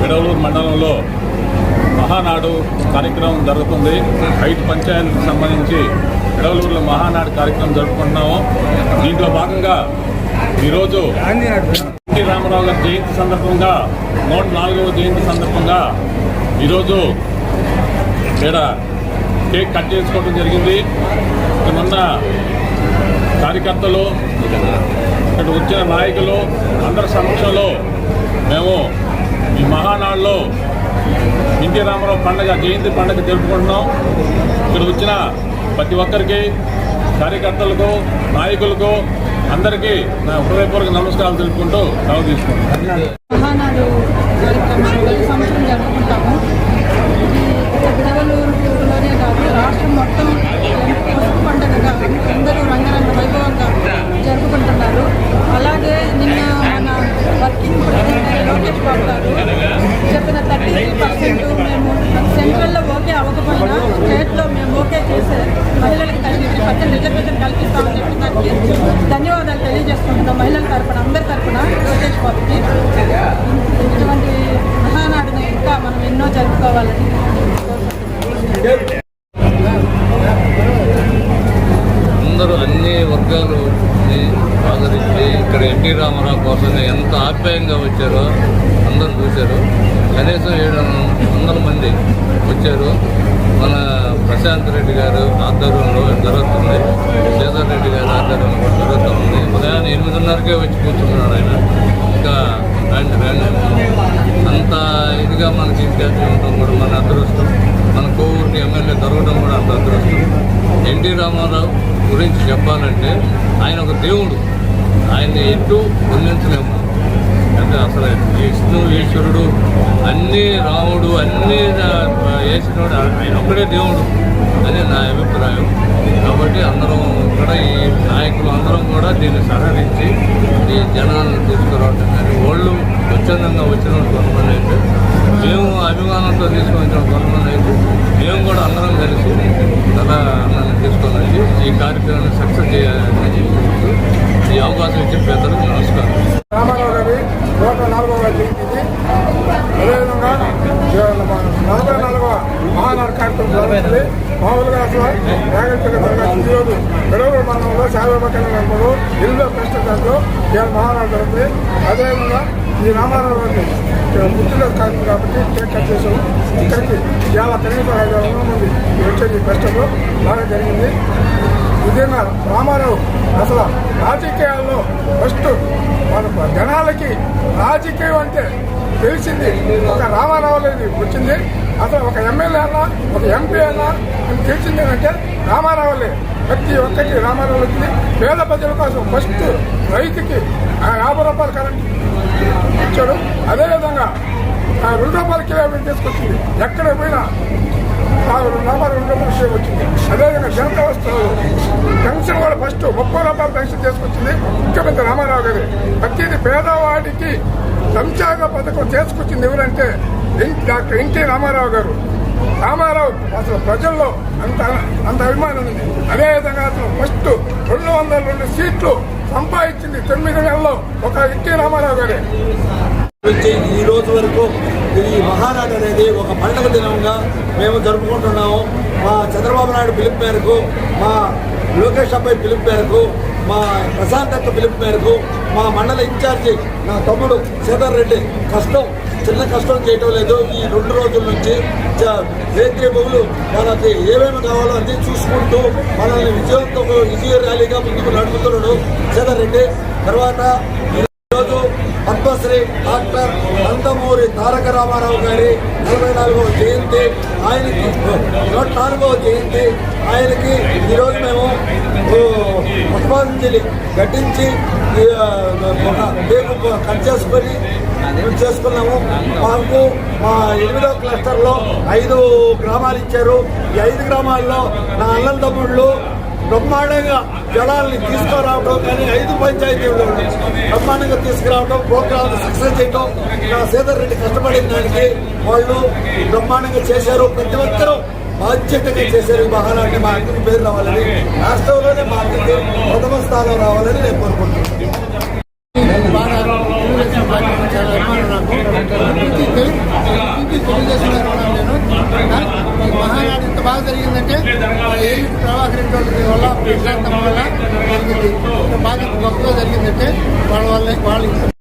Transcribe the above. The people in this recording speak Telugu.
విడవలూరు మండలంలో మహానాడు కార్యక్రమం జరుగుతుంది. 5 పంచాయతీలకు సంబంధించి విడవలూరులో మహానాడు కార్యక్రమం జరుపుకుంటున్నాము. దీంట్లో భాగంగా ఈరోజు ఎన్టీ రామారావు గారి జయంతి సందర్భంగా 104వ జయంతి సందర్భంగా ఈరోజు ఇక్కడ కేక్ కట్ చేసుకోవడం జరిగింది. మొన్న కార్యకర్తలు ఇక్కడ వచ్చిన నాయకులు అందరి సమక్షంలో మేము ఈ మహానాడులో ఎన్టీ రామారావు జయంతి పండుగ జరుపుకుంటున్నాం. ఇక్కడ వచ్చిన ప్రతి ఒక్కరికి, కార్యకర్తలకు, నాయకులకు అందరికీ నా హృదయపూర్వక నమస్కారాలు తెలుపుకుంటూ సెలవు తీసుకుంటాం. మహానాడు కార్యక్రమాన్ని ప్రతి సంవత్సరం జరుపుకుంటాము. విడవలూరులోనే కాదు రాష్ట్రం మొత్తం పసుపు పండుగగా అందరూ రంగరంగ వైభవంగా జరుపుకుంటున్నారు. అలాగే నిన్న మన వర్కింగ్ ప్రెసిడెంట్ లోకేష్ బాబు గారు చెప్పిన 33% మేము సెంట్రల్లో ఓకే అవ్వకపోయినా స్టేట్లో మేము ఓకే చేసే మహిళలకు 33% రిజర్వేషన్ కల్పిస్తామని చెప్పి దానికి ధన్యవాదాలు తెలియజేసుకుంటున్నాం. మహిళల తరఫున, అందరి తరఫున లోకేష్ బాబుకి. ఇటువంటి మహానాడుని ఇంకా మనం ఎన్నో జరుపుకోవాలని అందరూ అన్ని వర్గాలు ఆదరించి ఇక్కడ ఎన్టీ రామారావు కోసం ఎంత ఆప్యాయంగా వచ్చారో అందరూ చూశారు. కనీసం 700 మంది వచ్చారు. మన ప్రశాంత్ రెడ్డి గారు ఆధ్వర్యంలో జరుగుతుంది, శ్రీధర్ రెడ్డి గారి ఆధ్వర్యంలో కూడా జరుగుతుంది. ఉదయాన్నే 8:30కే వచ్చి కూర్చున్నాడు ఆయన. ఇంకా రండి అంత ఇదిగా మనకి ఇన్ఛార్జ్ ఉండడం కూడా మన అదృష్టం. మన కోవూరుకి ఎమ్మెల్యే దొరకడం కూడా అంత అదృష్టం. ఎన్టీ రామారావు గురించి చెప్పాలంటే ఆయన ఒక దేవుడు. ఆయన్ని ఎటు వర్ణించలేము. అంటే అసలు విష్ణు ఈశ్వరుడు, అన్నీ రాముడు, అన్నీ వేసినోడు ఆయన ఒక్కడే దేవుడు అని నా అభిప్రాయం. కాబట్టి అందరం ఇక్కడ ఈ నాయకులు అందరం కూడా దీన్ని సహకరించి ఈ జనాలను తీసుకురావటం కానీ వాళ్ళు స్వచ్ఛందంగా వచ్చిన కొంతమంది అయితే, మేము అభిమానంతో తీసుకొని వచ్చిన కొంతమంది అయితే మేము కూడా అందరం కలిసి చాలా అన్నాన్ని తీసుకొని వచ్చి ఈ కార్యక్రమాన్ని సక్సెస్ చేయాలని ఈ అవకాశం ఇచ్చిన పెద్దలకు నమస్కారం. రామారావు గారి 104వ జయంతి, అదేవిధంగా 44వ మహానాడు కార్యక్రమం జరుగుతుంది. మామూలుగా అసలు ఈరోజు విడవలూరు మండలంలో శారదాబకరంలో 8వ ప్రెసిడెంట్లో ఇవాళ మహానాడు జరుగుతుంది. అదేవిధంగా ఈ రామారావు గారిని పుట్టినరోజు కార్యక్రమం కాబట్టి కేక్ కట్ చేసాము. ఇక్కడికి ఇవాళ కనీసం 500 మంది వచ్చేది ఫెస్టివల్లో బాగా జరిగింది. నిజంగా రామారావు అసలు రాజకీయాల్లో ఫస్ట్ మన జనాలకి రాజకీయం అంటే తెలిసింది ఒక రామారావు అనేది వచ్చింది. అసలు ఒక ఎమ్మెల్యే అన్నా, ఒక ఎంపీ అన్నా తెలిసింది ఏంటంటే రామారావులే. ప్రతి ఒక్కటి రామారావు వచ్చింది. పేద ప్రజల కోసం ఫస్ట్ రైతుకి 50 రూపాయల కరెంట్ ఇచ్చాడు. అదేవిధంగా 2 రూపాయల కిలోమీటర్ తీసుకొచ్చింది. ఎక్కడ పోయినా రామారావు 2 రూపాయల విషయం వచ్చింది. అదేవిధంగా జనతా వస్తువులు పెన్షన్ కూడా ఫస్ట్ 30 రూపాయల పెన్షన్ తీసుకొచ్చింది ముఖ్యమంత్రి రామారావు గారు. ప్రతిదీ పేదవాడికి సంక్షేమ పథకం తీసుకొచ్చింది ఎవరంటే డాక్టర్ ఎన్టీ రామారావు గారు. రామారావు అసలు ప్రజల్లో అంత అభిమానం ఉంది. అదేవిధంగా అసలు ఫస్ట్ 202 సీట్లు సంపాదించింది 9 నెలల్లో ఒక ఎన్టీ రామారావు గారే. ఈ రోజు వరకు ఈ మహానాడు అనేది ఒక పండుగ దినంగా మేము జరుపుకుంటున్నాము. మా చంద్రబాబు నాయుడు పిలుపు మేరకు, మా లోకేష్ అబ్బాయి పిలుపు మేరకు, మా ప్రశాంత్ అక్క పిలుపు మేరకు, మా మండల ఇన్ఛార్జి నా తమ్ముడు శ్రీధర్ రెడ్డి చిన్న కష్టం చేయటం లేదు. ఈ 2 రోజుల నుంచి రేత్రిబులు వాళ్ళకి ఏమేమి కావాలో అన్నీ చూసుకుంటూ మనల్ని విజయ ర్యాలీగా ముందుకు నడుపుతున్నాడు శ్రీధర్ రెడ్డి. తర్వాత ఈరోజు పద్మశ్రీ డాక్టర్ నందమూరి తారక రామారావు గారి 44వ జయంతి, ఆయనకి 104వ జయంతి. ఆయనకి ఈరోజు మేము పుష్పాంజలి ఘటించి ఒక కేకు కట్ చేసుకున్నాము. మాకు మా 8వ క్లస్టర్లో 5 గ్రామాలు ఇచ్చారు. ఈ 5 గ్రామాల్లో నా అల్లం తమ్ముళ్ళు బ్రహ్మాండంగా జలాల్ని తీసుకురావడం, కానీ 5 పంచాయతీలు బ్రహ్మాండంగా తీసుకురావడం, ప్రోగ్రాంలు సక్సెస్ చేయడం, నా శ్రీధర్ రెడ్డి కష్టపడిన దానికి వాళ్ళు బ్రహ్మాండంగా చేశారు. ప్రతి ఒక్కరూ బాధ్యతగా చేశారు. ఈ మహానాడిని మా అందరికి పేరు రావాలని, రాష్ట్రంలోనే మా అందరికి ప్రథమ స్థానం రావాలని నేను కోరుకుంటున్నాను. జరిగిందంటే ఏమి ప్రభాకర్ రెడ్డి వాళ్ళ వల్ల ప్రశాంతం వల్ల జరిగింది. బాగా గొప్పగా జరిగిందంటే వాళ్ళ ఇంత